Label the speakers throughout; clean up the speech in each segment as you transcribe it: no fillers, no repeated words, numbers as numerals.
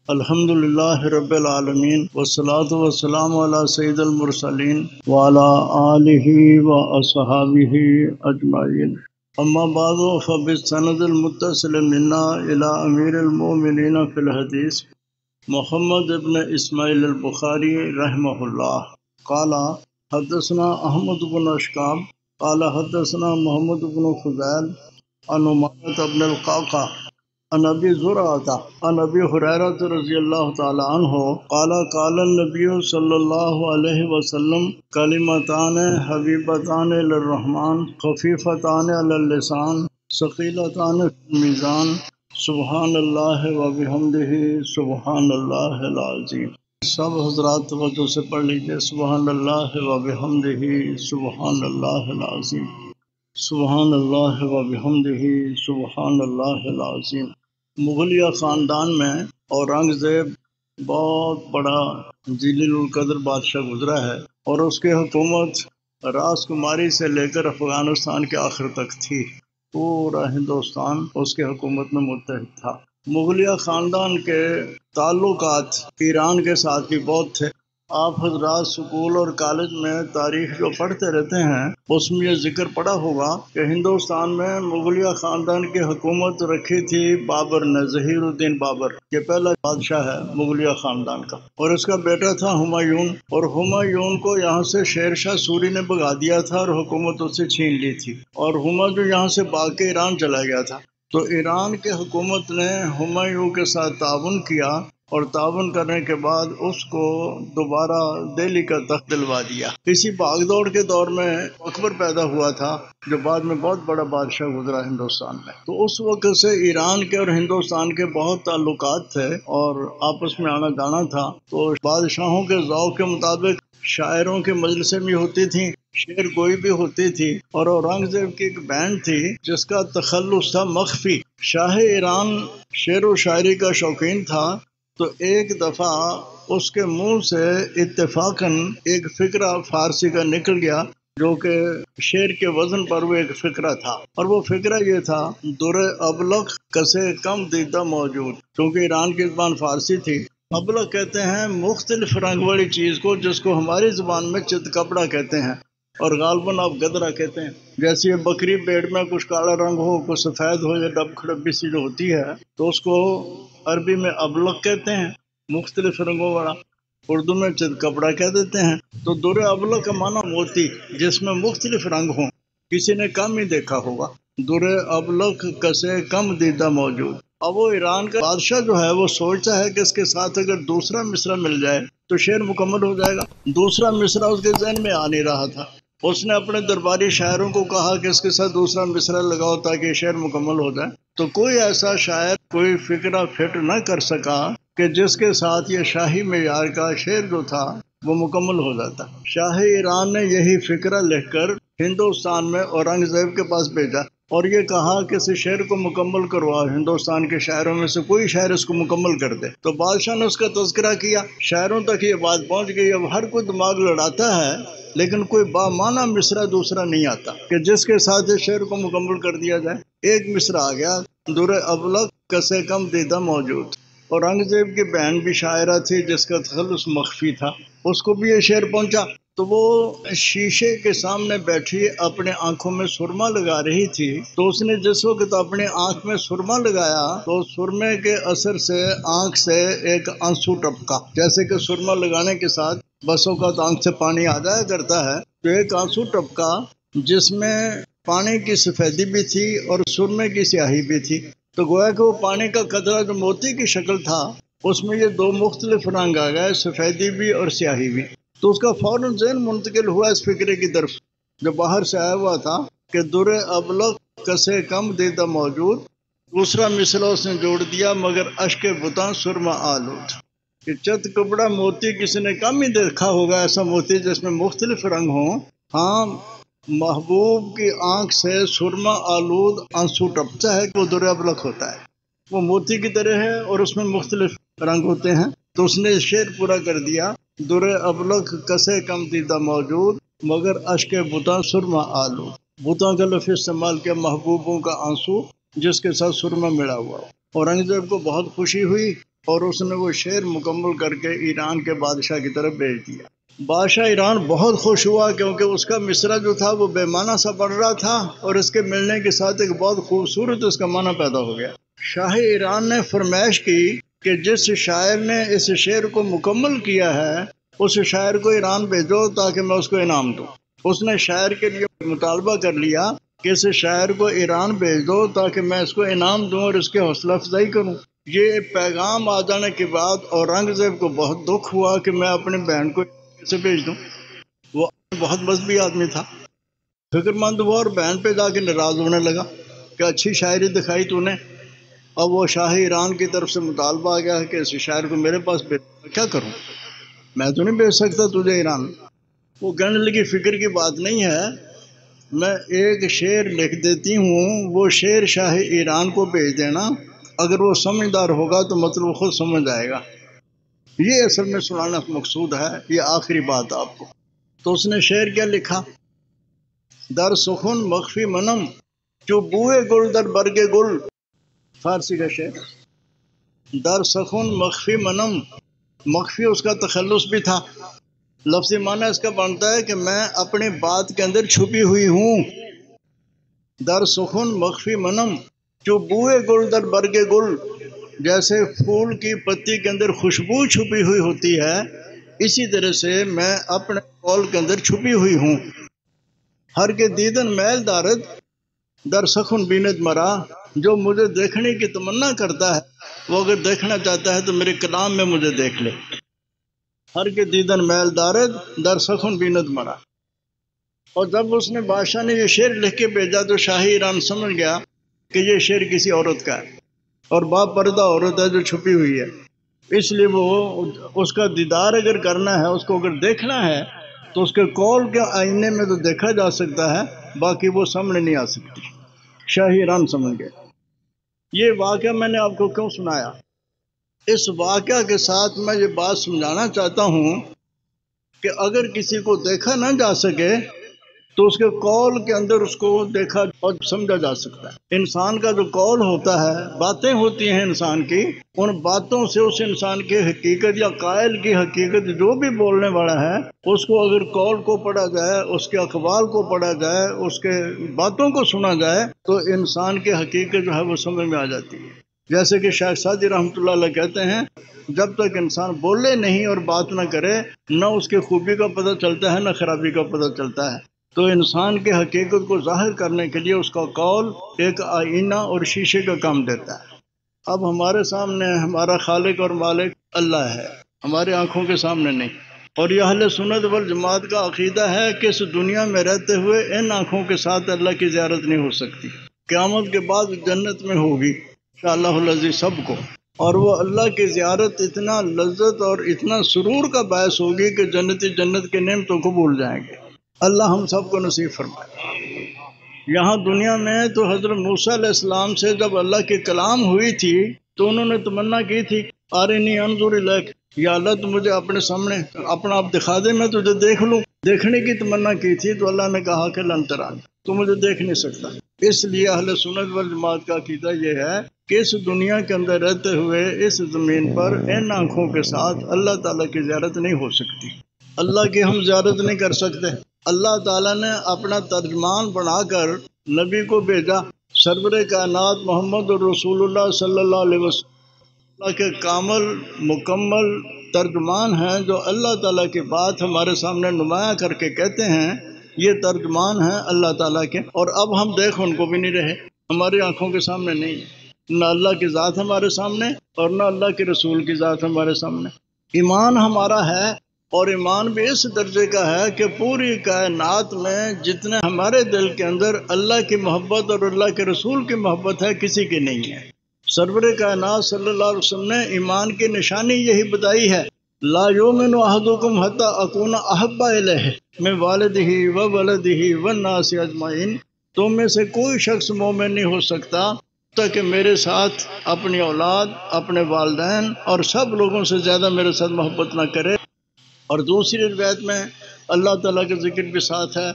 Speaker 1: الحمدللہ رب العالمین والصلاة والسلام علی سید المرسلین وعلی آلہ واصحابہ اجمعین اما بعد فبالسند المتصل منا الی امیر المؤمنین فی الحدیث محمد ابن اسماعیل البخاری رحمہ اللہ قال حدثنا احمد بن اشکاب قال حدثنا محمد بن فضیل عن عمارة بن القعقاع عن ابی زرعۃ عن ابی ہریرہ رضی اللہ تعالی عنہ قال قال النبی صلی اللہ علیہ وسلم کلمتان حبیبتان للرحمن خفیفتان علی اللسان ثقیلتان فی المیزان سبحان اللہ وبحمدہ سبحان اللہ العظیم۔ سب حضرات توجہ سے پڑھ لیجئے، سبحان اللہ وبحمدہ سبحان اللہ العظیم، سبحان اللہ وبحمدہ سبحان اللہ العظیم۔ مغلیہ خاندان میں اورنگزیب بہت بڑا ذلیل القدر بادشاہ گزرا ہے، اور اس کی حکومت راس کماری سے لے کر افغانستان کے آخر تک تھی۔ پورا ہندوستان اس کی حکومت میں متحد تھا۔ مغلیہ خاندان کے تعلقات ایران کے ساتھ بھی بہت تھے۔ آپ حضرات سکول اور کالج میں تاریخ جو پڑھتے رہتے ہیں اس میں یہ ذکر پڑا ہوگا کہ ہندوستان میں مغلیہ خاندان کی حکومت رکھی تھی بابر نے، ظہیر الدین بابر، یہ پہلا بادشاہ ہے مغلیہ خاندان کا، اور اس کا بیٹا تھا ہمایون، اور ہمایون کو یہاں سے شیر شاہ سوری نے بھگا دیا تھا اور حکومت اس سے چھین لی تھی، اور ہمایوں یہاں سے بھاگ کے ایران چلا گیا تھا۔ تو ایران کی حکومت نے ہمایوں کے ساتھ تعاون کیا، اور تعاون کرنے کے بعد اس کو دوبارہ دہلی کا تخت دلوا دیا۔ اسی بھاگ دوڑ کے دور میں اکبر پیدا ہوا تھا، جو بعد میں بہت بڑا بادشاہ گزرا ہندوستان میں۔ تو اس وقت سے ایران کے اور ہندوستان کے بہت تعلقات تھے اور آپس میں آنا جانا تھا۔ تو بادشاہوں کے ذوق کے مطابق شاعروں کے مجلسیں بھی ہوتی تھیں، شعر گوئی بھی ہوتی تھی، اور اورنگزیب کی ایک بینڈ تھی جس کا تخلص تھا مخفی۔ شاہ ایران شعر و شاعری کا شوقین تھا، تو ایک دفعہ اس کے منہ سے اتفاقاً ایک فقرہ فارسی کا نکل گیا، جو کہ شعر کے وزن پر وہ ایک فقرہ تھا، اور وہ فقرہ یہ تھا: در ابلق کسے کم دیدہ موجود، کیونکہ ایران کی زبان فارسی تھی۔ ابلق کہتے ہیں مختلف رنگ والی چیز کو، جس کو ہماری زبان میں چت کپڑا کہتے ہیں، اور غالباً آپ گدرا کہتے ہیں۔ جیسے یہ بکری بھیڑ میں کچھ کالا رنگ ہو، کچھ سفید ہو، یا ڈب کھڑبی سی جو ہوتی ہے، تو اس کو عربی میں ابلق کہتے ہیں، مختلف رنگوں والا۔ اردو میں چت کپڑا کہہ دیتے ہیں۔ تو در ابلق کا معنی موتی جس میں مختلف رنگ ہوں، کسی نے کم ہی دیکھا ہوگا۔ در ابلق کسے کم دیدہ موجود۔ اب وہ ایران کا بادشاہ جو ہے وہ سوچتا ہے کہ اس کے ساتھ اگر دوسرا مصرع مل جائے تو شعر مکمل ہو جائے گا۔ دوسرا مصرع اس کے ذہن میں آ نہیں رہا تھا۔ اس نے اپنے درباری شاعروں کو کہا کہ اس کے ساتھ دوسرا مصرع لگاؤ تاکہ شعر مکمل ہو جائے۔ تو کوئی ایسا شاعر کوئی فقرہ فٹ نہ کر سکا کہ جس کے ساتھ یہ شاہی معیار کا شعر جو تھا وہ مکمل ہو جاتا۔ شاہ ایران نے یہی فقرہ لکھ کر ہندوستان میں اورنگزیب کے پاس بھیجا، اور یہ کہا کہ اس شعر کو مکمل کروا، ہندوستان کے شاعروں میں سے کوئی شاعر اس کو مکمل کر دے۔ تو بادشاہ نے اس کا تذکرہ کیا، شاعروں تک یہ بات پہنچ گئی۔ اب ہر کوئی دماغ لڑاتا ہے، لیکن کوئی بامعنی مصرع دوسرا نہیں آتا کہ جس کے ساتھ اس شعر کو مکمل کر دیا جائے۔ ایک مصرع آ گیا: در ابلق کسے کم دیدہ موجود۔ اورنگزیب کی بہن بھی شاعرہ تھی جس کا تخلص مخفی تھا، اس کو بھی یہ شعر پہنچا۔ تو وہ شیشے کے سامنے بیٹھی اپنے آنکھوں میں سرما لگا رہی تھی، تو اس نے جس وقت اپنے آنکھ میں سرما لگایا تو سرمے کے اثر سے آنکھ سے ایک آنسو ٹپکا، جیسے کہ سرما لگانے کے ساتھ بسوں کا آنکھ سے پانی آ جایا کرتا ہے، تو ایک آنسو ٹپکا جس میں پانی کی سفیدی بھی تھی اور سرمے کی سیاہی بھی تھی۔ تو گویا کہ وہ پانی کا قطرہ جو موتی کی شکل تھا، اس میں یہ دو مختلف رنگ آ گئے، سفیدی بھی اور سیاہی بھی۔ تو اس کا فوراً ذہن منتقل ہوا اس فکرے کی طرف جو باہر سے آیا ہوا تھا کہ در ابلق کسے کم دیدہ موجود۔ دوسرا مصرع اس نے جوڑ دیا: مگر اشک بتاں سرما آلود، کہ چت کپڑا موتی کسی نے کم ہی دیکھا ہوگا، ایسا موتی جس میں مختلف رنگ ہوں۔ ہاں، محبوب کی آنکھ سے سرما آلود آنسو ٹپتا ہے کہ وہ در ابلق ہوتا ہے، وہ موتی کی طرح ہے اور اس میں مختلف رنگ ہوتے ہیں۔ تو اس نے شعر پورا کر دیا: در ابلق کسے کم دیدہ موجود، مگر اشک بتاں سرما آلود۔ بتاں کا لفظ استعمال کیا، محبوبوں کا آنسو جس کے ساتھ سرما ملا ہوا۔ اورنگزیب کو بہت خوشی ہوئی اور اس نے وہ شعر مکمل کر کے ایران کے بادشاہ کی طرف بھیج دیا۔ بادشاہ ایران بہت خوش ہوا کیونکہ اس کا مصرع جو تھا وہ بے معنی سا پڑ رہا تھا، اور اس کے ملنے کے ساتھ ایک بہت خوبصورت اس کا معنی پیدا ہو گیا۔ شاہ ایران نے فرمائش کی کہ جس شاعر نے اس شعر کو مکمل کیا ہے اس شاعر کو ایران بھیجو تاکہ میں اس کو انعام دوں۔ اس نے شاعر کے لیے مطالبہ کر لیا کہ اس شاعر کو ایران بھیج دو تاکہ میں اس کو انعام دوں اور اس کی حوصلہ افزائی کروں۔ یہ پیغام آ جانے کے بعد اورنگزیب کو بہت دکھ ہوا کہ میں اپنی بہن کو کیسے بھیج دوں۔ وہ بہت مذہبی آدمی تھا، فکر مند ہوا اور بہن پہ جا کے ناراض ہونے لگا کہ اچھی شاعری دکھائی تو نے، اب وہ شاہ ایران کی طرف سے مطالبہ آ گیا ہے کہ اس شاعر کو میرے پاس بھیج، میں کیا کروں، میں تو نہیں بھیج سکتا تجھے ایران۔ وہ کہنے لگی فکر کی بات نہیں ہے، میں ایک شعر لکھ دیتی ہوں، وہ شعر شاہ ایران کو بھیج دینا، اگر وہ سمجھدار ہوگا تو مطلب خود سمجھ جائے گا۔ یہ اصل میں سنانا مقصود ہے، یہ آخری بات آپ کو۔ تو اس نے شعر کیا لکھا؟ در سخن مخفی منم جو بوئے گل در برگ گل، فارسی کا شعر۔ در سخن مخفی منم، مخفی اس کا تخلص بھی تھا، لفظی معنی اس کا بنتا ہے کہ میں اپنی بات کے اندر چھپی ہوئی ہوں۔ در سخن مخفی منم جو بوئے گل در برگ گل، جیسے پھول کی پتی کے اندر خوشبو چھپی ہوئی ہوتی ہے، اسی طرح سے میں اپنے قول کے اندر چھپی ہوئی ہوں۔ ہر کے دیدن میل دارد در سخن بیند مرا، جو مجھے دیکھنے کی تمنا کرتا ہے وہ اگر دیکھنا چاہتا ہے تو میرے کلام میں مجھے دیکھ لے۔ ہر کے دیدن میل دارد در سخن بیند مرا۔ اور جب اس نے بادشاہ نے یہ شعر لکھ کے بھیجا تو شاہ ایران سمجھ گیا کہ یہ شعر کسی عورت کا ہے، اور با پردہ عورت ہے جو چھپی ہوئی ہے، اس لیے وہ اس کا دیدار اگر کرنا ہے، اس کو اگر دیکھنا ہے تو اس کے قول کے آئینے میں تو دیکھا جا سکتا ہے، باقی وہ سامنے نہیں آ سکتی۔ شاہ ایران سمجھ گئے۔ یہ واقعہ میں نے آپ کو کیوں سنایا؟ اس واقعہ کے ساتھ میں یہ بات سمجھانا چاہتا ہوں کہ اگر کسی کو دیکھا نہ جا سکے تو اس کے قول کے اندر اس کو دیکھا اور سمجھا جا سکتا ہے۔ انسان کا جو قول ہوتا ہے، باتیں ہوتی ہیں انسان کی، ان باتوں سے اس انسان کی حقیقت یا قائل کی حقیقت، جو بھی بولنے والا ہے، اس کو اگر قول کو پڑھا جائے، اس کے اقوال کو پڑھا جائے، اس کے باتوں کو سنا جائے تو انسان کی حقیقت جو ہے وہ سمجھ میں آ جاتی ہے۔ جیسے کہ شیخ سعدی رحمۃ اللہ علیہ کہتے ہیں، جب تک انسان بولے نہیں اور بات نہ کرے، نہ اس کے خوبی کا پتہ چلتا ہے نہ خرابی کا پتہ چلتا ہے۔ تو انسان کی حقیقت کو ظاہر کرنے کے لیے اس کا قول ایک آئینہ اور شیشے کا کام دیتا ہے۔ اب ہمارے سامنے ہمارا خالق اور مالک اللہ ہے، ہماری آنکھوں کے سامنے نہیں۔ اور یہ اہل سنت والجماعت کا عقیدہ ہے کہ اس دنیا میں رہتے ہوئے ان آنکھوں کے ساتھ اللہ کی زیارت نہیں ہو سکتی، قیامت کے بعد جنت میں ہوگی انشاءاللہ العزیز سب کو، اور وہ اللہ کی زیارت اتنا لذت اور اتنا سرور کا باعث ہوگی کہ جنتی جنت کے نعمتوں کو بھول جائیں گے۔ اللہ ہم سب کو نصیب فرمائے۔ یہاں دنیا میں تو حضرت موسیٰ علیہ السلام سے جب اللہ کی کلام ہوئی تھی تو انہوں نے تمنا کی تھی، آرنی انظر الیک، یا اللہ تو مجھے اپنے سامنے اپنا آپ دکھا دے، میں تجھے دیکھ لوں۔ دیکھنے کی تمنا کی تھی تو اللہ نے کہا کہ لن ترانی، تو مجھے دیکھ نہیں سکتا۔ اس لیے اہل سنت والجماعت کا عقیدہ یہ ہے کہ اس دنیا کے اندر رہتے ہوئے اس زمین پر ان آنکھوں کے ساتھ اللہ تعالیٰ کی زیارت نہیں ہو سکتی، اللہ کی ہم زیارت نہیں کر سکتے۔ اللہ تعالیٰ نے اپنا ترجمان بنا کر نبی کو بھیجا، سرور کائنات محمد رسول اللہ صلی اللہ علیہ وسلم اللہ کے کامل مکمل ترجمان ہیں، جو اللہ تعالیٰ کی بات ہمارے سامنے نمایاں کر کے کہتے ہیں۔ یہ ترجمان ہیں اللہ تعالیٰ کے، اور اب ہم دیکھ ان کو بھی نہیں رہے، ہماری آنکھوں کے سامنے نہیں ہے، نہ اللہ کی ذات ہمارے سامنے اور نہ اللہ کے رسول کی ذات ہمارے سامنے۔ ایمان ہمارا ہے، اور ایمان بھی اس درجے کا ہے کہ پوری کائنات میں جتنے ہمارے دل کے اندر اللہ کی محبت اور اللہ کے رسول کی محبت ہے، کسی کی نہیں ہے۔ سرور کائنات صلی اللہ علیہ وسلم نے ایمان کی نشانی یہی بتائی ہے، لا یؤمن احدکم حتی اکون احب الیہ من والدہ وولدہ والناس اجمعین، تم میں سے کوئی شخص مومن نہیں ہو سکتا تاکہ میرے ساتھ اپنی اولاد، اپنے والدین اور سب لوگوں سے زیادہ میرے ساتھ محبت نہ کرے۔ اور دوسری روایت میں اللہ تعالیٰ کا ذکر بھی ساتھ ہے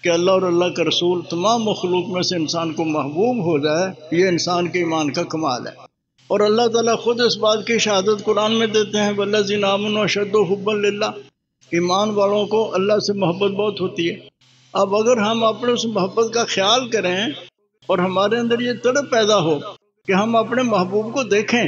Speaker 1: کہ اللہ اور اللہ کا رسول تمام مخلوق میں سے انسان کو محبوب ہو جائے، یہ انسان کے ایمان کا کمال ہے۔ اور اللہ تعالیٰ خود اس بات کی شہادت قرآن میں دیتے ہیں والذین آمنوا اشد حبا للہ، ایمان والوں کو اللہ سے محبت بہت ہوتی ہے۔ اب اگر ہم اپنے اس محبت کا خیال کریں اور ہمارے اندر یہ تڑپ پیدا ہو کہ ہم اپنے محبوب کو دیکھیں،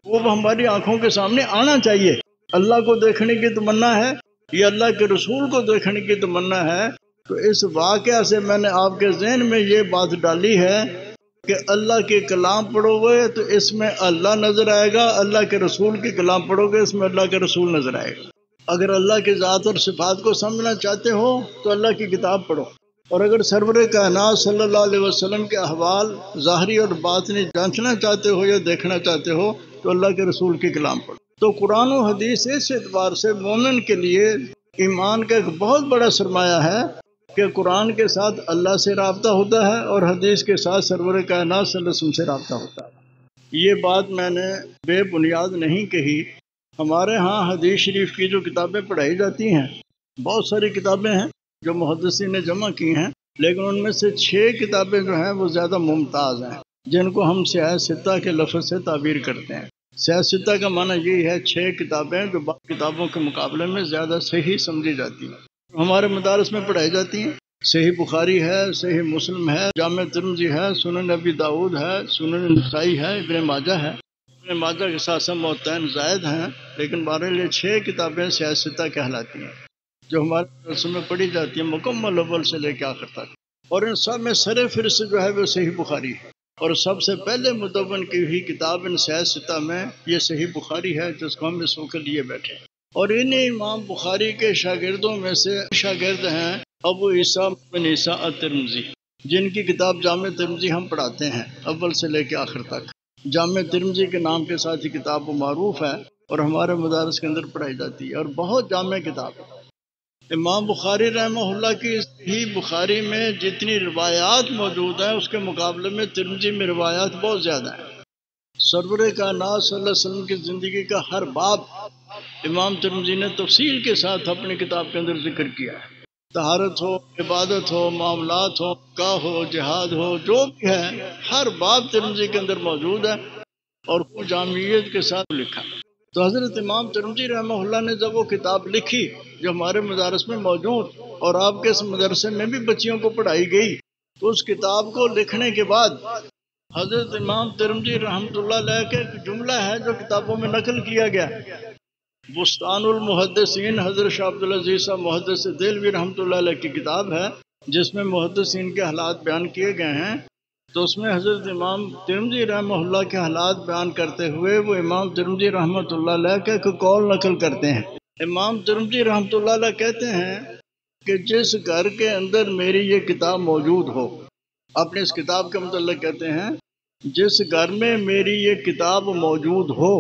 Speaker 1: وہ ہماری آنکھوں کے سامنے آنا چاہیے۔ اللہ کو دیکھنے کی تمنا ہے یا اللہ کے رسول کو دیکھنے کی تمنا ہے، تو اس واقعہ سے میں نے آپ کے ذہن میں یہ بات ڈالی ہے کہ اللہ کے کلام پڑھو گے تو اس میں اللہ نظر آئے گا، اللہ کے رسول کے کلام پڑھو گے اس میں اللہ کے رسول نظر آئے گا۔ اگر اللہ کی ذات اور صفات کو سمجھنا چاہتے ہو تو اللہ کی کتاب پڑھو، اور اگر سرور کائنات صلی اللہ علیہ وسلم کے احوال ظاہری اور باطنی جانچنا چاہتے ہو یا دیکھنا چاہتے ہو تو اللہ کے رسول کے کلام پڑھو۔ تو قرآن و حدیث اس اعتبار سے مومن کے لیے ایمان کا ایک بہت بڑا سرمایہ ہے کہ قرآن کے ساتھ اللہ سے رابطہ ہوتا ہے اور حدیث کے ساتھ سرور کائنات صلی اللہ علیہ وسلم سے رابطہ ہوتا ہے۔ یہ بات میں نے بے بنیاد نہیں کہی۔ ہمارے ہاں حدیث شریف کی جو کتابیں پڑھائی جاتی ہیں، بہت ساری کتابیں ہیں جو محدثین نے جمع کی ہیں، لیکن ان میں سے 6 کتابیں جو ہیں وہ زیادہ ممتاز ہیں، جن کو ہم سیاہ ستہ کے لفظ سے تعبیر کرتے ہیں۔ سیاہ ستہ کا معنی یہی ہے 6 کتابیں جو باقی کتابوں کے مقابلے میں زیادہ صحیح سمجھی جاتی ہیں، ہمارے مدارس میں پڑھائی جاتی ہیں۔ صحیح بخاری ہے، صحیح مسلم ہے، جامع ترمذی ہے، سنن ابی داؤد ہے، سنن نسائی ہے، ابن ماجہ ہے۔ ابن ماجہ کے ساتھ ساتھ موطئین زائد ہیں، لیکن بہرحال یہ 6 کتابیں سیاہ ستہ کہلاتی ہیں جو ہمارے مدرسے میں پڑھی جاتی ہیں، مکمل اول سے لے کے آخر تک۔ اور ان سب میں سر فہرست جو ہے وہ صحیح بخاری ہے، اور سب سے پہلے مدون کی ہوئی کتاب ان سیاہ ستہ میں یہ صحیح بخاری ہے جس کو ہم اس وقت لیے بیٹھے ہیں۔ اور انہیں امام بخاری کے شاگردوں میں سے شاگرد ہیں ابو عیسیٰ بن عیسیٰ الترمذی، جن کی کتاب جامع ترمذی ہم پڑھاتے ہیں اول سے لے کے آخر تک۔ جامع ترمذی کے نام کے ساتھ یہ کتاب معروف ہے اور ہمارے مدارس کے اندر پڑھائی جاتی ہے، اور بہت جامع کتاب ہے۔ امام بخاری رحمہ اللہ کی صحیح بخاری میں جتنی روایات موجود ہیں اس کے مقابلے میں ترمذی میں روایات بہت زیادہ ہیں۔ سرور کائنات صلی اللہ علیہ وسلم کی زندگی کا ہر باب امام ترمذی نے تفصیل کے ساتھ اپنی کتاب کے اندر ذکر کیا ہے۔ طہارت ہو، عبادت ہو، معاملات ہو، نکاح ہو، جہاد ہو، جو بھی ہے ہر باب ترمذی کے اندر موجود ہے اور خوب جامعیت کے ساتھ لکھا۔ تو حضرت امام ترمذی رحمہ اللہ نے جب وہ کتاب لکھی جو ہمارے مدارس میں موجود اور آپ کے اس مدرسے میں بھی بچیوں کو پڑھائی گئی، تو اس کتاب کو لکھنے کے بعد حضرت امام ترمذی رحمۃ اللہ علیہ کا ایک جملہ ہے جو کتابوں میں نقل کیا گیا۔ بستان المحدثین حضرت شاہ عبدالعزیز صاحب محدث دہلوی رحمۃ اللہ علیہ کی کتاب ہے جس میں محدثین کے حالات بیان کیے گئے ہیں، تو اس میں حضرت امام ترمذی رحمہ اللہ کے حالات بیان کرتے ہوئے وہ امام ترمذی رحمۃ اللہ علیہ کا ایک قول نقل کرتے ہیں۔ امام ترمذی رحمۃ اللہ علیہ کہتے ہیں کہ جس گھر کے اندر میری یہ کتاب موجود ہو، اپنے اس کتاب کے متعلق کہتے ہیں جس گھر میں میری یہ کتاب موجود ہو،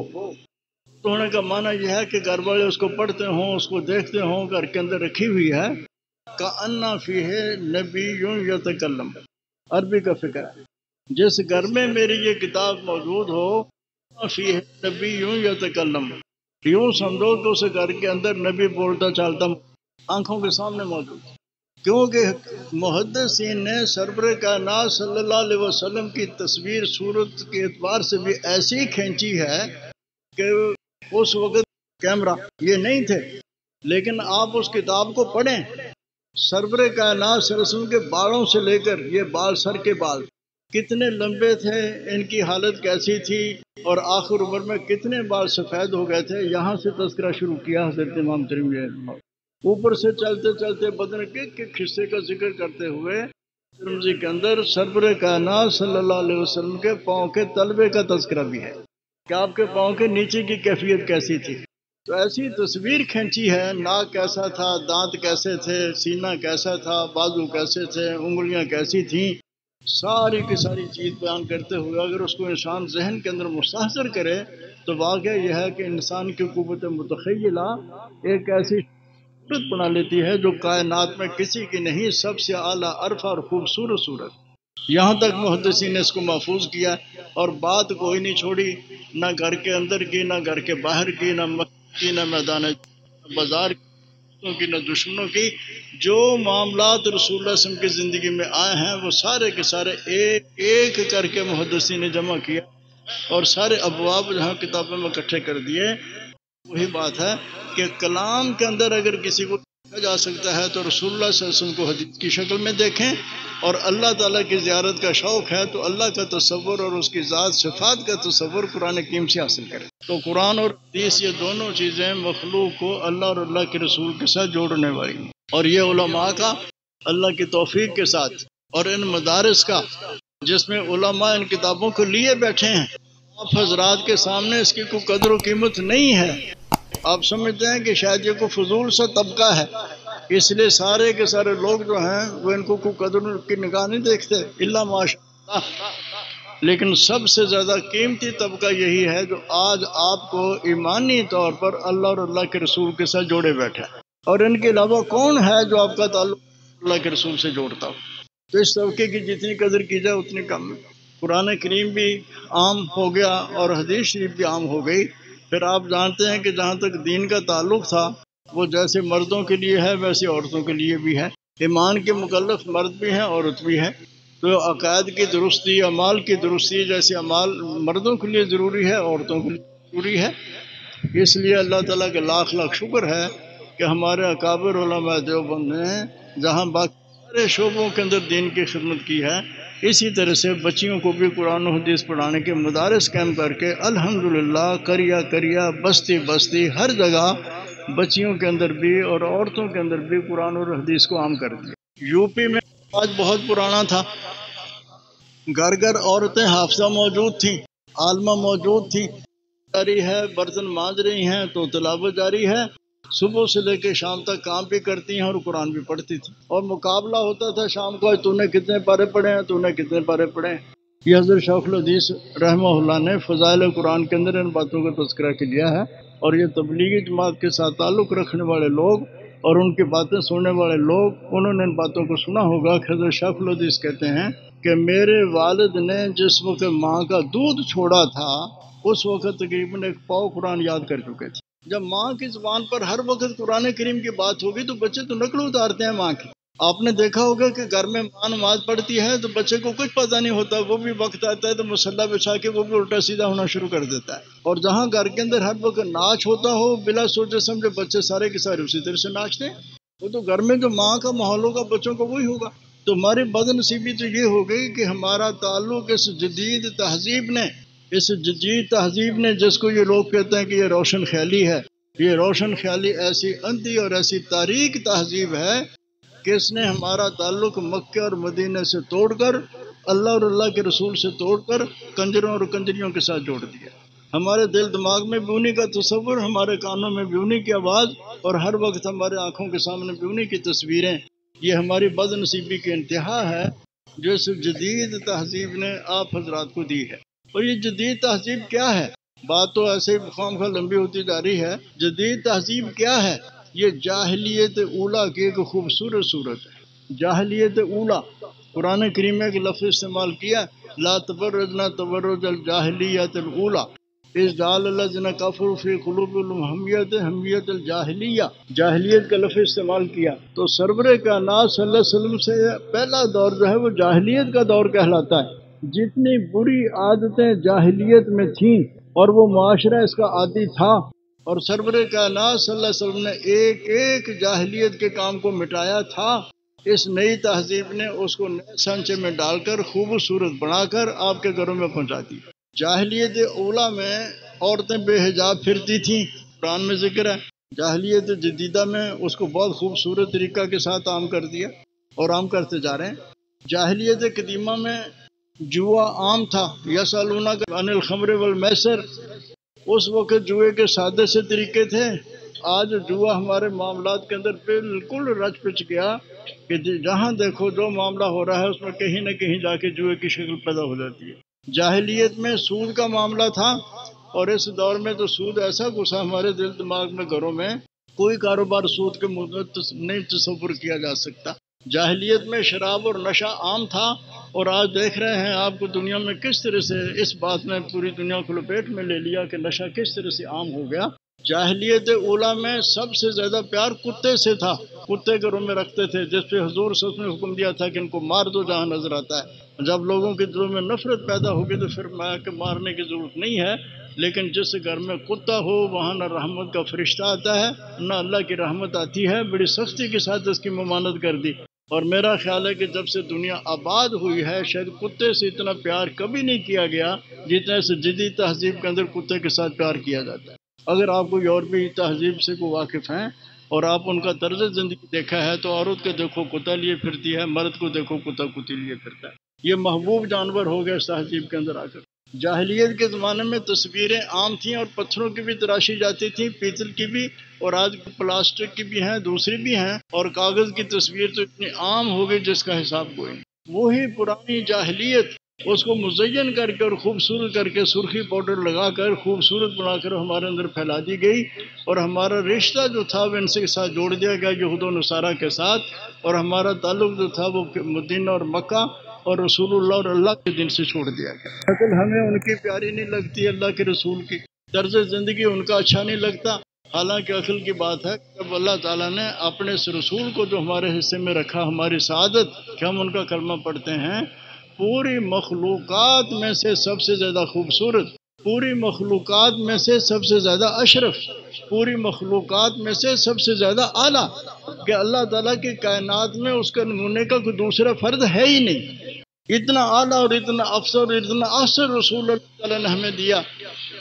Speaker 1: تو ہونے کا معنی یہ ہے کہ گھر والے اس کو پڑھتے ہوں، اس کو دیکھتے ہوں، گھر کے اندر رکھی ہوئی ہے، کأن فیہ نبی یتکلم، عربی کا فکر ہے۔ جس گھر میں میری یہ کتاب موجود ہو، فیہ نبی یتکلم، یوں سمجھو کہ اس گھر کے اندر نبی بولتا چالتا آنکھوں کے سامنے موجود، کیونکہ محدثین نے سرور کائنات صلی اللہ علیہ وسلم کی تصویر صورت کے اعتبار سے بھی ایسی کھینچی ہے کہ اس وقت کیمرہ یہ نہیں تھے، لیکن آپ اس کتاب کو پڑھیں، سرور کائنات صلی اللہ علیہ وسلم کے بالوں سے لے کر یہ بال، سر کے بال کتنے لمبے تھے، ان کی حالت کیسی تھی، اور آخر عمر میں کتنے بال سفید ہو گئے تھے، یہاں سے تذکرہ شروع کیا حضرت امام ترمذی۔ اوپر سے چلتے چلتے بدن کے حصے کا ذکر کرتے ہوئے ترمذی کے اندر سرور کائنات صلی اللہ علیہ وسلم کے پاؤں کے تلوے کا تذکرہ بھی ہے کہ آپ کے پاؤں کے نیچے کی کیفیت کیسی تھی۔ تو ایسی تصویر کھینچی ہے، ناک کیسا تھا، دانت کیسے تھے، سینہ کیسا تھا، بازو کیسے تھے، انگلیاں کیسی تھیں، ساری کی ساری چیز بیان کرتے ہوئے اگر اس کو انسان ذہن کے اندر مستحضر کرے تو واقعہ یہ ہے کہ انسان کی قوت متخیلہ ایک ایسی صورت بنا لیتی ہے جو کائنات میں کسی کی نہیں، سب سے اعلیٰ، عرفہ اور خوبصورت صورت۔ یہاں تک محدثین نے اس کو محفوظ کیا اور بات کوئی نہیں چھوڑی، نہ گھر کے اندر کی، نہ گھر کے باہر کی، نہ مسجد کی، نہ میدان بازار کی، نہ دشمنوں کی۔ جو معاملات رسول اللہ صلی اللہ علیہ وسلم کی زندگی میں آئے ہیں وہ سارے کے سارے ایک ایک کر کے محدثین نے جمع کیا اور سارے ابواب جہاں کتابوں میں اکٹھے کر دیے. وہی بات ہے کہ کلام کے اندر اگر کسی کو دیکھا جا سکتا ہے تو رسول اللہ صلی اللہ علیہ وسلم کو حدیث کی شکل میں دیکھیں، اور اللہ تعالیٰ کی زیارت کا شوق ہے تو اللہ کا تصور اور اس کی ذات صفات کا تصور قرآن کریم سے حاصل کریں. تو قرآن اور حدیث یہ دونوں چیزیں مخلوق کو اللہ اور اللہ کے رسول کے ساتھ جوڑنے والی ہیں، اور یہ علماء کا اللہ کی توفیق کے ساتھ اور ان مدارس کا جس میں علماء ان کتابوں کو لیے بیٹھے ہیں، آپ حضرات کے سامنے اس کی کوئی قدر و قیمت نہیں ہے. آپ سمجھتے ہیں کہ شاید یہ کوئی فضول سا طبقہ ہے، اس لیے سارے کے سارے لوگ جو ہیں وہ ان کو کوئی قدر کی نگاہ نہیں دیکھتے الا ماشاء اللہ. لیکن سب سے زیادہ قیمتی طبقہ یہی ہے جو آج آپ کو ایمانی طور پر اللہ اور اللہ کے رسول کے ساتھ جوڑے بیٹھا ہے. اور ان کے علاوہ کون ہے جو آپ کا تعلق اللہ کے رسول سے جوڑتا ہو؟ تو اس طبقے کی جتنی قدر کی جائے اتنی کم ہے. قرآن کریم بھی عام ہو گیا اور حدیث شریف بھی عام ہو گئی. پھر آپ جانتے ہیں کہ جہاں تک دین کا تعلق تھا وہ جیسے مردوں کے لیے ہے ویسے عورتوں کے لیے بھی ہے. ایمان کے مکلف مرد بھی ہیں عورت بھی ہے. تو عقائد کی درستی، اعمال کی درستی، جیسے اعمال مردوں کے لیے ضروری ہے عورتوں کے لیے ضروری ہے. اس لیے اللہ تعالیٰ کا لاکھ لاکھ شکر ہے کہ ہمارے اکابر علماء دیوبند نے جہاں باقی سارے شعبوں کے اندر دین کی خدمت کی ہے، اسی طرح سے بچیوں کو بھی قرآن و حدیث پڑھانے کے مدارس قائم کر کے الحمدللہ کریا کریا بستی بستی ہر جگہ بچیوں کے اندر بھی اور عورتوں کے اندر بھی قرآن اور حدیث کو عام کر دیا. یو پی میں آج بہت پرانا تھا، گھر گھر عورتیں حافظہ موجود تھیں، عالمہ موجود تھیں، جاری ہے، برتن مانج رہی ہیں تو تلاوت جاری ہے، صبح سے لے کے شام تک کام بھی کرتی ہیں اور قرآن بھی پڑھتی تھی. اور مقابلہ ہوتا تھا شام کو، تو نے کتنے پارے پڑھے ہیں، تو نے کتنے پارے پڑھے ہیں. یہ حضرت شیخ الحدیث رحمہ اللہ نے فضائل قرآن کے اندر ان باتوں کا تذکرہ کیا ہے. اور یہ تبلیغی جماعت کے ساتھ تعلق رکھنے والے لوگ اور ان کی باتیں سننے والے لوگ انہوں نے ان باتوں کو سنا ہوگا کہ حضرت شیخ الحدیث کہتے ہیں کہ میرے والد نے جس وقت ماں کا دودھ چھوڑا تھا اس وقت تقریباً ایک پاؤ قرآن یاد کر چکے تھے. جب ماں کی زبان پر ہر وقت قرآن کریم کی بات ہوگی تو بچے تو نقل اتارتے ہیں ماں کی. آپ نے دیکھا ہوگا کہ گھر میں ماں نماز پڑھتی ہے تو بچے کو کچھ پتہ نہیں ہوتا، وہ بھی وقت آتا ہے تو مصلی بچھا کے وہ بھی الٹا سیدھا ہونا شروع کر دیتا ہے. اور جہاں گھر کے اندر ہر وقت ناچ ہوتا ہو بلا سوچے سمجھے بچے سارے کے سارے اسی طرح سے ناچتے ہیں. وہ تو گھر میں جو ماں کا ماحول ہوگا بچوں کو وہی ہوگا. تو ہماری بد نصیبی تو یہ ہو گئی کہ ہمارا تعلق اس جدید تہذیب نے جس کو یہ لوگ کہتے ہیں کہ یہ روشن خیالی ہے، یہ روشن خیالی ایسی اندھی اور ایسی تاریک تہذیب ہے کہ اس نے ہمارا تعلق مکہ اور مدینہ سے توڑ کر اللہ اور اللہ کے رسول سے توڑ کر کنجروں اور کنجریوں کے ساتھ جوڑ دیا. ہمارے دل دماغ میں بھی انہی کا تصور، ہمارے کانوں میں بھی انہی کی آواز اور ہر وقت ہمارے آنکھوں کے سامنے بھی انہی کی تصویریں. یہ ہماری بد نصیبی کی انتہا ہے جو اس جدید تہذیب نے آپ حضرات کو دی ہے. اور یہ جدید تہذیب کیا ہے؟ بات تو ایسے ہی خام خواہ لمبی ہوتی جا رہی ہے. جدید تہذیب کیا ہے؟ یہ جاہلیت اولا کی ایک خوبصورت صورت ہے. جاہلیت اولا، قرآن کریم میں ایک لفظ استعمال کیا، لا تبرجنا تبرج الجاہلیت الاولا اس جعل الذین کفروا فی قلوبہم حمیت الجاہلیہ. جاہلیت کا لفظ استعمال کیا تو سرور کائنات صلی اللہ علیہ وسلم سے پہلا دور جو ہے وہ جاہلیت کا دور کہلاتا ہے. جتنی بری عادتیں جاہلیت میں تھیں اور وہ معاشرہ اس کا عادی تھا، اور سرور کائنات صلی اللہ علیہ وسلم نے ایک ایک جاہلیت کے کام کو مٹایا تھا. اس نئی تہذیب نے اس کو نئے سانچے میں ڈال کر خوبصورت بنا کر آپ کے گھروں میں پہنچا دی. جاہلیت اولا میں عورتیں بے حجاب پھرتی تھیں، قرآن میں ذکر ہے. جاہلیت جدیدہ میں اس کو بہت خوبصورت طریقہ کے ساتھ عام کر دیا اور عام کرتے جا رہے ہیں. جاہلیت قدیمہ میں جوا عام تھا، یسألونک عن الخمر والمیسر. اس وقت جوئے کے سادے سے طریقے تھے. آج جوا ہمارے معاملات کے اندر بالکل رچ پچ گیا کہ جہاں دیکھو جو معاملہ ہو رہا ہے اس میں کہیں نہ کہیں جا کے جوئے کی شکل پیدا ہو جاتی ہے. جاہلیت میں سود کا معاملہ تھا اور اس دور میں تو سود ایسا گھسا ہمارے دل دماغ میں، گھروں میں کوئی کاروبار سود کے نہیں تصور کیا جا سکتا. جاہلیت میں شراب اور نشہ عام تھا اور آج دیکھ رہے ہیں آپ کو دنیا میں کس طرح سے اس بات نے پوری دنیا کو لپیٹ میں لے لیا کہ نشہ کس طرح سے عام ہو گیا. جاہلیت اولا میں سب سے زیادہ پیار کتے سے تھا، کتے گھروں میں رکھتے تھے جس پہ حضور صلی اللہ علیہ وسلم نے حکم دیا تھا کہ ان کو مار دو جہاں نظر آتا ہے. جب لوگوں کے دلوں میں نفرت پیدا ہوگی تو پھر مارنے کی ضرورت نہیں ہے، لیکن جس گھر میں کتا ہو وہاں نہ رحمت کا فرشتہ آتا ہے نہ اللہ کی رحمت آتی ہے، بڑی سختی کے ساتھ اس کی ممانعت کر دی۔ اور میرا خیال ہے کہ جب سے دنیا آباد ہوئی ہے شاید کتے سے اتنا پیار کبھی نہیں کیا گیا جتنا اس جدید تہذیب کے اندر کتے کے ساتھ پیار کیا جاتا ہے۔ اگر آپ کو یورپی تہذیب سے کو واقف ہیں اور آپ ان کا طرز زندگی دیکھا ہے تو عورت کو دیکھو کتا لیے پھرتی ہے، مرد کو دیکھو کتا کتی لیے پھرتا ہے۔ یہ محبوب جانور ہو گئے اس تہذیب کے اندر آ کر۔ جاہلیت کے زمانے میں تصویریں عام تھیں اور پتھروں کی بھی تراشی جاتی تھیں، پیتل کی بھی، اور آج پلاسٹک کی بھی ہیں، دوسری بھی ہیں، اور کاغذ کی تصویر تو اتنی عام ہو گئی جس کا حساب کوئی نہیں۔ وہی پرانی جاہلیت اس کو مزین کر کے اور خوبصورت کر کے سرخی پاؤڈر لگا کر خوبصورت بنا کر ہمارے اندر پھیلا دی گئی، اور ہمارا رشتہ جو تھا وہ ان سے ساتھ جوڑ دیا گیا یہود و نصارہ کے ساتھ، اور ہمارا تعلق جو تھا وہ مدینہ اور مکہ اور رسول اللہ اور اللہ کے دن سے چھوڑ دیا گیا۔ عقل ہمیں ان کی پیاری نہیں لگتی، اللہ کے رسول کی طرز زندگی ان کا اچھا نہیں لگتا، حالانکہ عقل کی بات ہے جب اللہ تعالیٰ نے اپنے اس رسول کو جو ہمارے حصے میں رکھا، ہماری سعادت کہ ہم ان کا کلمہ پڑھتے ہیں، پوری مخلوقات میں سے سب سے زیادہ خوبصورت، پوری مخلوقات میں سے سب سے زیادہ اشرف، پوری مخلوقات میں سے سب سے زیادہ اعلیٰ، کہ اللہ تعالیٰ کی کائنات میں اس کا نمونے کا کوئی دوسرا فرد ہے ہی نہیں۔ اتنا اعلیٰ اور اتنا افسر اور اتنا اثر رسول اللہ تعالیٰ نے ہمیں دیا۔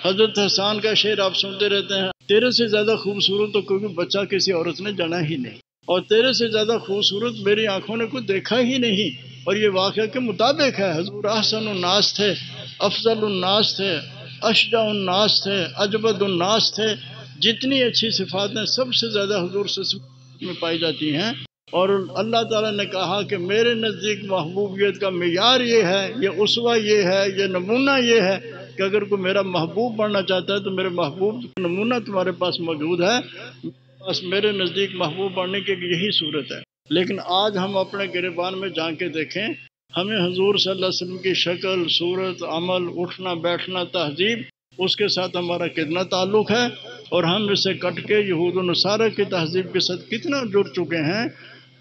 Speaker 1: حضرت حسان کا شعر آپ سنتے رہتے ہیں، تیرے سے زیادہ خوبصورت تو کوئی بچہ کسی عورت نے جانا ہی نہیں، اور تیرے سے زیادہ خوبصورت میری آنکھوں نے کوئی دیکھا ہی نہیں۔ اور یہ واقعہ کے مطابق ہے، حضور احسن الناس تھے، افضل الناس تھے، اشجع الناس تھے، اجود الناس تھے، جتنی اچھی صفات ہیں سب سے زیادہ حضور سے میں پائی جاتی ہیں۔ اور اللہ تعالیٰ نے کہا کہ میرے نزدیک محبوبیت کا معیار یہ ہے، یہ اسوہ یہ ہے، یہ نمونہ یہ ہے کہ اگر کوئی میرا محبوب بننا چاہتا ہے تو میرے محبوب کا نمونہ تمہارے پاس موجود ہے، بس میرے نزدیک محبوب بننے کی یہی صورت ہے۔ لیکن آج ہم اپنے گریبان میں جا کے دیکھیں، ہمیں حضور صلی اللہ علیہ وسلم کی شکل، صورت، عمل، اٹھنا بیٹھنا، تہذیب، اس کے ساتھ ہمارا کتنا تعلق ہے، اور ہم اس سے کٹ کے یہود و نصارہ کی تہذیب کے ساتھ کتنا جڑ چکے ہیں۔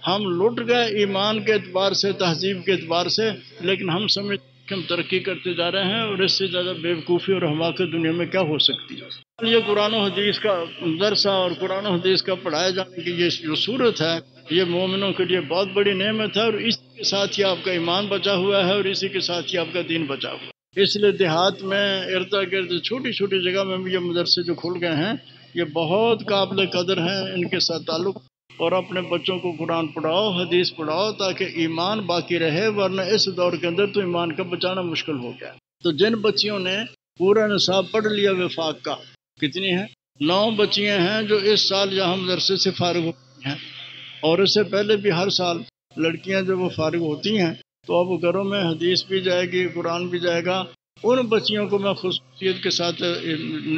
Speaker 1: ہم لٹ گئے ایمان کے اعتبار سے، تہذیب کے اعتبار سے، لیکن ہم سمجھ کہ ہم ترقی کرتے جا رہے ہیں، اور اس سے زیادہ بیوقوفی اور حماقت دنیا میں کیا ہو سکتی ہے۔ یہ قرآن و حدیث کا درسہ اور قرآن و حدیث کا پڑھائے جانے کی یہ جو صورت ہے، یہ مومنوں کے لیے بہت بڑی نعمت ہے، اور اسی کے ساتھ ہی آپ کا ایمان بچا ہوا ہے، اور اسی کے ساتھ ہی آپ کا دین بچا ہوا ہے۔ اس لیے دیہات میں ارد گرد چھوٹی چھوٹی جگہ میں بھی یہ مدرسے جو کھل گئے ہیں یہ بہت قابل قدر ہیں، ان کے ساتھ تعلق، اور اپنے بچوں کو قرآن پڑھاؤ، حدیث پڑھاؤ، تاکہ ایمان باقی رہے، ورنہ اس دور کے اندر تو ایمان کا بچانا مشکل ہو گیا۔ تو جن بچیوں نے پورا نصاب پڑھ لیا وفاق کا، کتنی ہیں؟ 9 بچیاں ہیں جو اس سال یہاں مدرسے سے فارغ ہوئی ہیں، اور اس سے پہلے بھی ہر سال لڑکیاں جب وہ فارغ ہوتی ہیں تو اب گھروں میں حدیث بھی جائے گی، قرآن بھی جائے گا۔ ان بچیوں کو میں خصوصیت کے ساتھ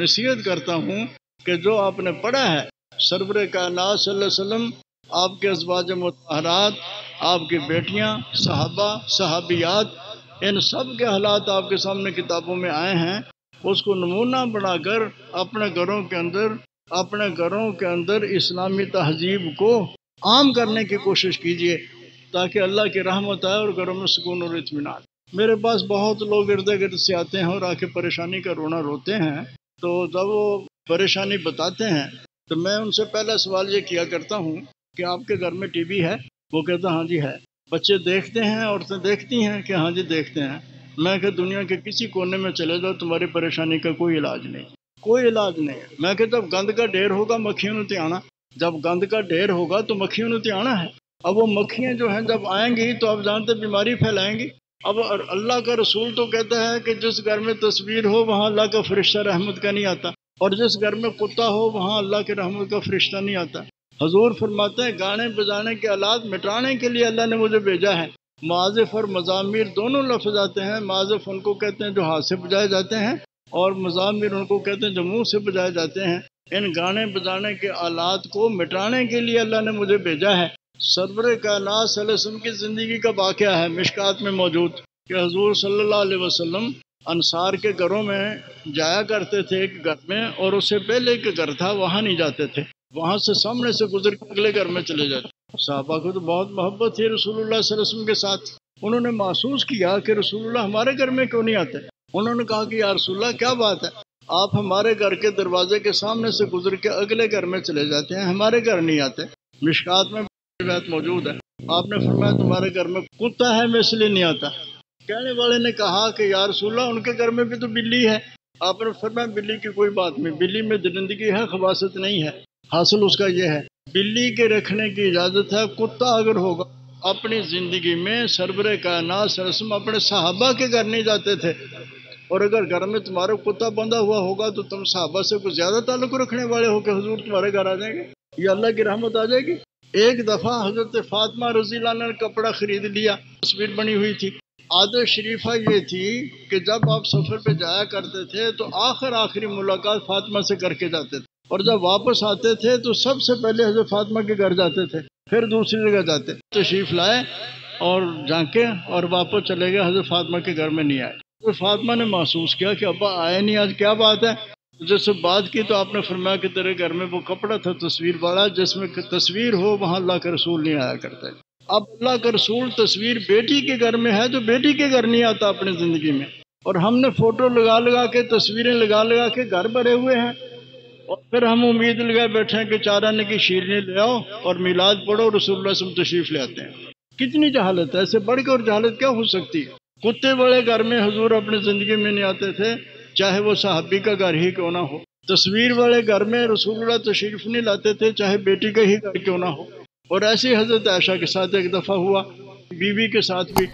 Speaker 1: نصیحت کرتا ہوں کہ جو آپ نے پڑھا ہے، سرور کائنات صلی اللہ علیہ وسلم، آپ کے ازواج مطہرات، آپ کی بیٹیاں، صحابہ، صحابیات، ان سب کے حالات آپ کے سامنے کتابوں میں آئے ہیں، اس کو نمونہ بنا کر اپنے گھروں کے اندر اسلامی تہذیب کو عام کرنے کی کوشش کیجیے، تاکہ اللہ کی رحمت آئے اور گھروں میں سکون اور اطمینان۔ میرے پاس بہت لوگ ارد گرد سے آتے ہیں اور آ کے پریشانی کا رونا روتے ہیں، تو جب وہ پریشانی بتاتے ہیں تو میں ان سے پہلا سوال یہ کیا کرتا ہوں کہ آپ کے گھر میں ٹی وی ہے؟ وہ کہتا ہاں جی ہے۔ بچے دیکھتے ہیں، عورتیں دیکھتی ہیں کہ ہاں جی دیکھتے ہیں۔ میں کہ دنیا کے کسی کونے میں چلے جاؤ، تمہاری پریشانی کا کوئی علاج نہیں، کوئی علاج نہیں ہے۔ میں کہ جب گند کا ڈھیر ہوگا مکھیوں نے آنا، جب گند کا ڈھیر ہوگا تو مکھیوں نے آنا ہے۔ اب وہ مکھیاں جو ہیں جب آئیں گی تو آپ جانتے بیماری پھیلائیں گی۔ اب اللہ کا رسول تو کہتا ہے کہ جس گھر میں تصویر ہو وہاں اللہ کا فرشتہ رحمت کا نہیں آتا، اور جس گھر میں کتا ہو وہاں اللہ کے رحمت کا فرشتہ نہیں آتا۔ حضور فرماتے ہیں گانے بجانے کے آلات مٹانے کے لیے اللہ نے مجھے بھیجا ہے۔ معازف اور مزامیر دونوں لفظ آتے ہیں۔ معازف ان کو کہتے ہیں جو ہاتھ سے بجائے جاتے ہیں، اور مزامیر ان کو کہتے ہیں جو منہ سے بجائے جاتے ہیں۔ ان گانے بجانے کے آلات کو مٹانے کے لیے اللہ نے مجھے بھیجا ہے۔ سرور کائنات صلی اللہ علیہ وسلم کی زندگی کا واقعہ ہے مشکات میں موجود کہ حضور صلی اللہ علیہ وسلم انصار کے گھروں میں جایا کرتے تھے، ایک گھر میں، اور اس سے پہلے ایک گھر تھا وہاں نہیں جاتے تھے، وہاں سے سامنے سے گزر کے اگلے گھر میں چلے جاتے۔ صحابہ کو تو بہت محبت تھی رسول اللہ صلی اللہ علیہ وسلم کے ساتھ، انہوں نے محسوس کیا کہ رسول اللہ ہمارے گھر میں کیوں نہیں آتے. انہوں نے کہا کہ یا رسول اللہ کیا بات ہے، آپ ہمارے گھر کے دروازے کے سامنے سے گزر کے اگلے گھر میں چلے جاتے ہیں، ہمارے گھر نہیں آتے. مشکات میں روایت موجود ہے. آپ نے فرمایا تمہارے گھر میں کتا ہے میں اس لیے نہیں آتا. کہنے والے نے کہا کہ یا رسول اللہ ان کے گھر میں بھی تو بلی ہے. آپ نے فرمایا بلی کی کوئی بات نہیں، بلی میں درندگی ہے، خباثت نہیں ہے. حاصل اس کا یہ ہے بلی کے رکھنے کی اجازت ہے. کتا اگر ہوگا اپنی زندگی میں سربر کائنات صلی اللہ علیہ وسلم اپنے صحابہ کے گھر نہیں جاتے تھے، اور اگر گھر میں تمہارا کتا بندھا ہوا ہوگا تو تم صحابہ سے کچھ زیادہ تعلق رکھنے والے ہو کہ حضور تمہارے گھر آ جائیں گے، یہ اللہ کی رحمت آ جائے گی. ایک دفعہ حضرت فاطمہ رضی اللہ عنہ نے کپڑا خرید لیا، تصویر بنی ہوئی تھی. عادت شریفہ یہ تھی کہ جب آپ سفر پہ جایا کرتے تھے تو آخری ملاقات فاطمہ سے کر کے جاتے تھے، اور جب واپس آتے تھے تو سب سے پہلے حضرت فاطمہ کے گھر جاتے تھے، پھر دوسری جگہ جاتے. تشریف لائے اور جھانکے اور واپس چلے گئے، حضرت فاطمہ کے گھر میں نہیں آئے. تو فاطمہ نے محسوس کیا کہ ابا آئے نہیں، آج کیا بات ہے. جس سے بات کی تو آپ نے فرمایا کہ تیرے گھر میں وہ کپڑا تھا تصویر والا، جس میں تصویر ہو وہاں اللہ کا رسول نہیں آیا کرتا. اب اللہ کا رسول تصویر بیٹی کے گھر میں ہے تو بیٹی کے گھر نہیں آتا اپنی زندگی میں، اور ہم نے فوٹو لگا لگا کے تصویریں لگا لگا کے گھر بھرے ہوئے ہیں، اور پھر ہم امید لگائے بیٹھے ہیں کہ 4 آنے کی شیرینی لے آؤ اور میلاد پڑھو، رسول اللہ صلی اللہ علیہ وسلم تشریف لے آتے ہیں. کتنی جہالت ہے، ایسے بڑھ کے اور جہالت کیا ہو سکتی ہے. کتے بڑے گھر میں حضور اپنی زندگی میں نہیں آتے تھے، چاہے وہ صحابی کا گھر ہی کیوں نہ ہو. تصویر والے گھر میں رسول اللہ تشریف نہیں لاتے تھے، چاہے بیٹی کا ہی گھر کیوں نہ ہو. اور ایسی حضرت عائشہ کے ساتھ ایک دفعہ ہوا، بیوی کے ساتھ بھی.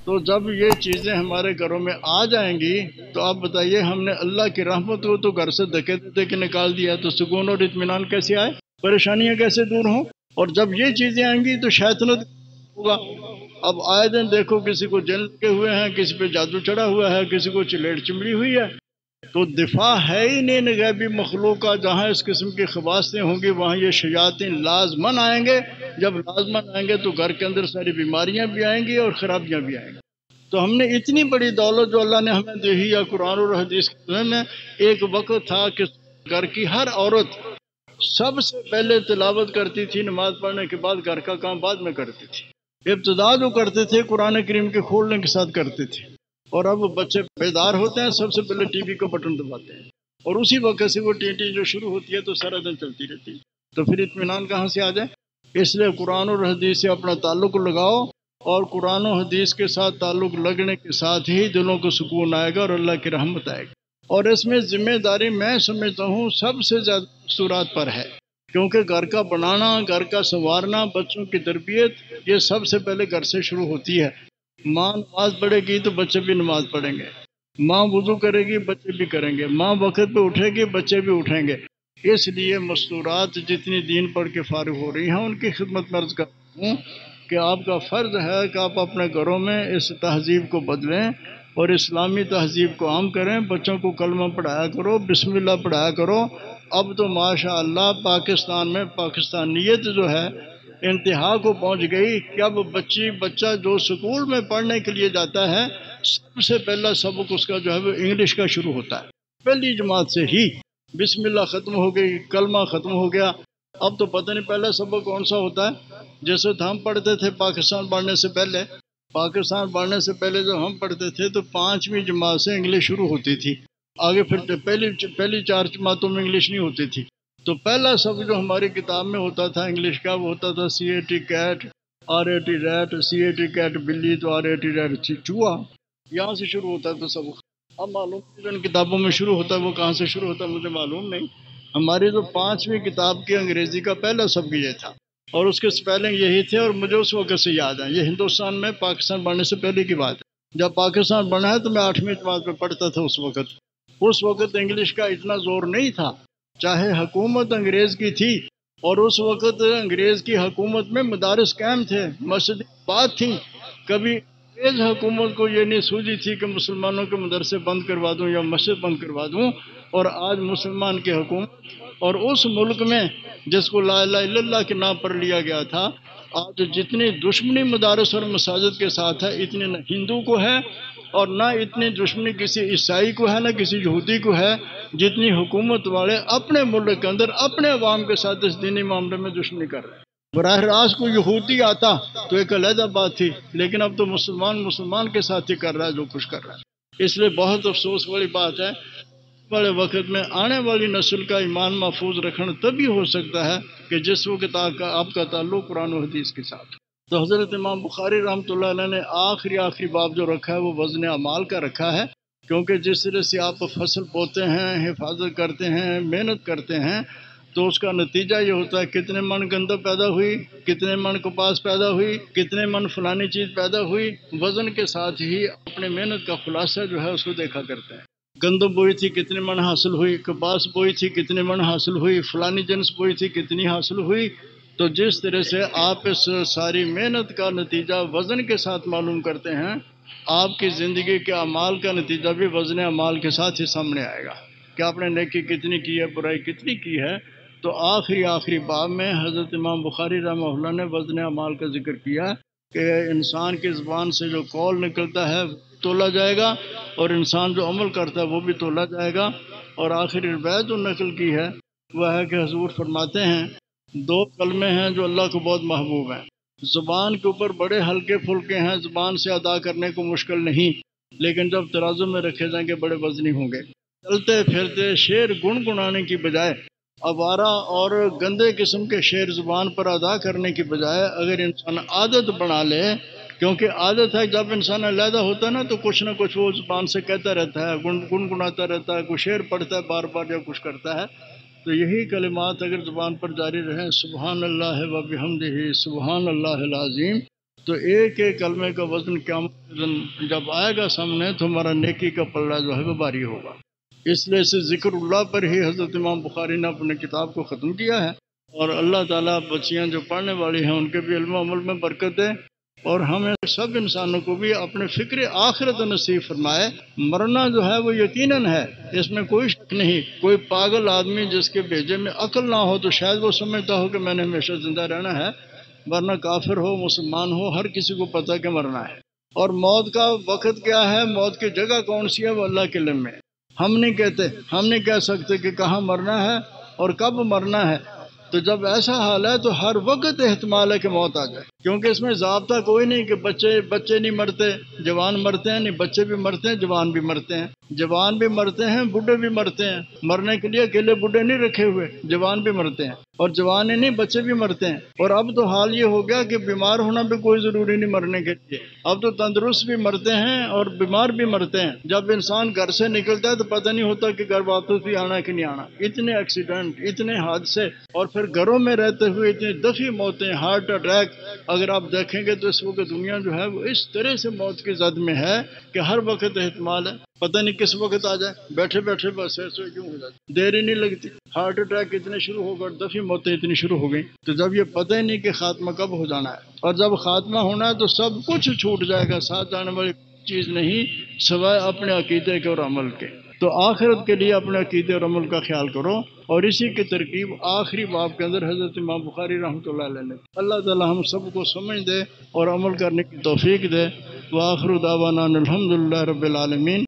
Speaker 1: تو جب یہ چیزیں ہمارے گھروں میں آ جائیں گی تو آپ بتائیے ہم نے اللہ کی رحمت کو تو گھر سے دھکے دے کے نکال دیا، تو سکون اور اطمینان کیسے آئے، پریشانیاں کیسے دور ہوں. اور جب یہ چیزیں آئیں گی تو شیطنت ہوگا. اب آئے دن دیکھو کسی کو جن لگے ہوئے ہیں، کسی پہ جادو چڑھا ہوا ہے، کسی کو چلیٹ چمڑی ہوئی ہے. تو دفاع ہے ہی نہیں غیبی مخلوق کا. جہاں اس قسم کی خباثتیں ہوں گی وہاں یہ شیاطین لازمن آئیں گے. جب لازمن آئیں گے تو گھر کے اندر ساری بیماریاں بھی آئیں گی اور خرابیاں بھی آئیں گی. تو ہم نے اتنی بڑی دولت جو اللہ نے ہمیں دی ہے یا قرآن اور حدیث میں، ایک وقت تھا کہ گھر کی ہر عورت سب سے پہلے تلاوت کرتی تھی، نماز پڑھنے کے بعد گھر کا کام بعد میں کرتی تھی. ابتدا جو کرتے تھے قرآن کریم کے کھولنے کے ساتھ کرتے تھے. اور اب بچے بیدار ہوتے ہیں سب سے پہلے ٹی وی کا بٹن دباتے ہیں، اور اسی وقت سے وہ ٹی جو شروع ہوتی ہے تو سارا دن چلتی رہتی ہے. تو پھر اطمینان کہاں سے آ جائے. اس لیے قرآن اور حدیث سے اپنا تعلق لگاؤ، اور قرآن و حدیث کے ساتھ تعلق لگنے کے ساتھ ہی دلوں کو سکون آئے گا اور اللہ کی رحمت آئے گی. اور اس میں ذمہ داری میں سمجھتا ہوں سب سے زیادہ مستورات پر ہے، کیونکہ گھر کا بنانا، گھر کا سنوارنا، بچوں کی تربیت، یہ سب سے پہلے گھر سے شروع ہوتی ہے. ماں نماز پڑھے گی تو بچے بھی نماز پڑھیں گے، ماں وضو کرے گی بچے بھی کریں گے، ماں وقت پہ اٹھے گی بچے بھی اٹھیں گے. اس لیے مستورات جتنی دین پڑھ کے فارغ ہو رہی ہیں ان کی خدمت میں عرض کرتا ہوں کہ آپ کا فرض ہے کہ آپ اپنے گھروں میں اس تہذیب کو بدلیں اور اسلامی تہذیب کو عام کریں. بچوں کو کلمہ پڑھایا کرو، بسم اللہ پڑھایا کرو. اب تو ماشاء اللہ پاکستان میں پاکستانیت جو ہے انتہا کو پہنچ گئی کہ اب بچہ جو سکول میں پڑھنے کے لیے جاتا ہے سب سے پہلا سبق اس کا جو ہے وہ انگلش کا شروع ہوتا ہے. پہلی جماعت سے ہی بسم اللہ ختم ہو گئی، کلمہ ختم ہو گیا. اب تو پتہ نہیں پہلا سبق کون سا ہوتا ہے. جیسے ہم پڑھتے تھے پاکستان بڑھنے سے پہلے جب ہم پڑھتے تھے تو 5ویں جماعت سے انگلش شروع ہوتی تھی. آگے پھر پہلی 4 جماعتوں میں انگلش نہیں ہوتی تھی. تو پہلا سبق جو ہماری کتاب میں ہوتا تھا انگلش کا وہ ہوتا تھا CAT cat, RAT rat, CAT cat بلی تو RAT ریٹ چوہا. یہاں سے شروع ہوتا تھا سبق. اب معلوم جو ان کتابوں میں شروع ہوتا ہے وہ کہاں سے شروع ہوتا ہے مجھے معلوم نہیں. ہماری جو 5ویں کتاب کی انگریزی کا پہلا سبق یہ تھا اور اس کے سپیلنگ یہی تھے، اور مجھے اس وقت سے یاد ہے. یہ ہندوستان میں پاکستان بننے سے پہلے کی بات ہے. جب پاکستان بنا ہے تو میں 8ویں جماعت میں پڑھتا تھا. اس وقت انگلش کا اتنا زور نہیں تھا، چاہے حکومت انگریز کی تھی، اور اس وقت انگریز کی حکومت میں مدارس قائم تھے، مسجد بات تھی. کبھی انگریز حکومت کو یہ نہیں سوجی تھی کہ مسلمانوں کے مدرسے بند کروا دوں یا مسجد بند کروا دوں. اور آج مسلمان کی حکومت اور اس ملک میں جس کو لا الہ الا اللہ کے نام پر لیا گیا تھا، آج جتنی دشمنی مدارس اور مساجد کے ساتھ ہے اتنی نہ ہندو کو ہے اور نہ اتنی دشمنی کسی عیسائی کو ہے، نہ کسی یہودی کو ہے، جتنی حکومت والے اپنے ملک کے اندر اپنے عوام کے ساتھ اس دینی معاملے میں دشمنی کر رہے ہیں. براہ راست کو یہودی آتا تو ایک علیحدہ بات تھی، لیکن اب تو مسلمان کے ساتھ ہی کر رہا ہے جو کچھ کر رہا ہے۔ اس لیے بہت افسوس والی بات ہے، بڑے وقت میں آنے والی نسل کا ایمان محفوظ رکھنا تبھی ہو سکتا ہے کہ جس وقت آپ کا تعلق قرآن و حدیث کے ساتھ۔ تو حضرت امام بخاری رحمۃ اللہ علیہ نے آخری باب جو رکھا ہے وہ وزن اعمال کا رکھا ہے، کیونکہ جس طرح سے آپ فصل بوتے ہیں، حفاظت کرتے ہیں، محنت کرتے ہیں، تو اس کا نتیجہ یہ ہوتا ہے کتنے من گندم پیدا ہوئی، کتنے من کپاس پیدا ہوئی، کتنے من فلانی چیز پیدا ہوئی۔ وزن کے ساتھ ہی اپنے محنت کا خلاصہ جو ہے اس کو دیکھا کرتے ہیں۔ گندم بوئی تھی کتنے من حاصل ہوئی، کپاس بوئی تھی کتنے من حاصل ہوئی، فلانی جنس بوئی تھی کتنی حاصل ہوئی۔ تو جس طرح سے آپ اس ساری محنت کا نتیجہ وزن کے ساتھ معلوم کرتے ہیں، آپ کی زندگی کے اعمال کا نتیجہ بھی وزن اعمال کے ساتھ ہی سامنے آئے گا کہ آپ نے نیکی کتنی کی ہے، برائی کتنی کی ہے۔ تو آخری باب میں حضرت امام بخاری رحمہ اللہ نے وزن اعمال کا ذکر کیا کہ انسان کی زبان سے جو قول نکلتا ہے تولا جائے گا، اور انسان جو عمل کرتا ہے وہ بھی تولا جائے گا۔ اور آخری روایت جو نقل کی ہے وہ ہے کہ حضور فرماتے ہیں 2 کلمے ہیں جو اللہ کو بہت محبوب ہیں، زبان کے اوپر بڑے ہلکے پھلکے ہیں، زبان سے ادا کرنے کو مشکل نہیں، لیکن جب ترازو میں رکھے جائیں گے بڑے وزنی ہوں گے۔ چلتے پھرتے شعر گنگنانے کی بجائے آوارہ اور گندے قسم کے شعر زبان پر ادا کرنے کی بجائے اگر انسان عادت بنا لے، کیونکہ عادت ہے جب انسان علیحدہ ہوتا ہے نا تو کچھ نہ کچھ وہ زبان سے کہتا رہتا ہے، گنگناتا رہتا ہے، کوئی شعر پڑھتا ہے بار بار یا کچھ کرتا ہے۔ تو یہی کلمات اگر زبان پر جاری رہیں، سبحان اللہ و بحمدہ، سبحان اللہ العظیم، تو ایک کلمے کا وزن قیامت کے دن جب آئے گا سامنے تو ہمارا نیکی کا پلڑا جو ہے وہ بھاری ہوگا۔ اس لیے سے ذکر اللہ پر ہی حضرت امام بخاری نے اپنے کتاب کو ختم کیا ہے، اور اللہ تعالیٰ بچیاں جو پڑھنے والی ہیں ان کے بھی علم و عمل میں برکت دے، اور ہمیں سب انسانوں کو بھی اپنے فکر آخرت نصیب فرمائے۔ مرنا جو ہے وہ یقیناً ہے، اس میں کوئی شک نہیں۔ کوئی پاگل آدمی جس کے بھیجے میں عقل نہ ہو تو شاید وہ سمجھتا ہو کہ میں نے ہمیشہ زندہ رہنا ہے، ورنہ کافر ہو مسلمان ہو ہر کسی کو پتہ کہ مرنا ہے۔ اور موت کا وقت کیا ہے، موت کی جگہ کون سی ہے، وہ اللہ کے علم میں ہے۔ ہم نہیں کہہ سکتے کہ کہاں مرنا ہے اور کب مرنا ہے۔ تو جب ایسا حال ہے تو ہر وقت احتمال ہے کہ موت آ جائے، کیونکہ اس میں ضابطہ کوئی نہیں کہ بچے نہیں مرتے جوان مرتے ہیں، نہیں بچے بھی مرتے ہیں جوان بھی مرتے ہیں، جوان بھی مرتے ہیں بوڑھے بھی مرتے ہیں۔ مرنے کے لیے اکیلے بوڑھے نہیں رکھے ہوئے، جوان بھی مرتے ہیں، اور جوان ہی نہیں بچے بھی مرتے ہیں۔ اور اب تو حال یہ ہو گیا کہ بیمار ہونا بھی کوئی ضروری نہیں مرنے کے لیے، اب تو تندرست بھی مرتے ہیں اور بیمار بھی مرتے ہیں۔ جب انسان گھر سے نکلتا ہے تو پتہ نہیں ہوتا کہ گھر واپس بھی آنا کہ نہیں آنا۔ اتنے ایکسیڈنٹ، اتنے حادثے، اور پھر گھروں میں رہتے ہوئے اتنی دفعی موتیں، ہارٹ اٹیک۔ اگر آپ دیکھیں گے تو اس وقت دنیا جو ہے وہ اس طرح سے موت کی زد میں ہے کہ ہر وقت احتمال ہے، پتہ نہیں کس وقت آ جائے۔ بیٹھے بیٹھے بس ایسے کیوں ہو جاتی، دیر ہی نہیں لگتی۔ ہارٹ اٹیک اتنے شروع ہو گئے، دفعی موتیں اتنی شروع ہو گئیں۔ تو جب یہ پتہ ہی نہیں کہ خاتمہ کب ہو جانا ہے، اور جب خاتمہ ہونا ہے تو سب کچھ چھوٹ جائے گا، ساتھ جانے والی چیز نہیں سوائے اپنے عقیدے کے اور عمل کے۔ تو آخرت کے لیے اپنے عقیدے اور عمل کا خیال کرو، اور اسی کی ترکیب آخری باب کے اندر حضرت امام بخاری رحمۃ اللہ علیہ نے۔ اللہ تعالی ہم سب کو سمجھ دے اور عمل کرنے کی توفیق دے۔ وآخر دعوانا الحمدللہ رب العالمین۔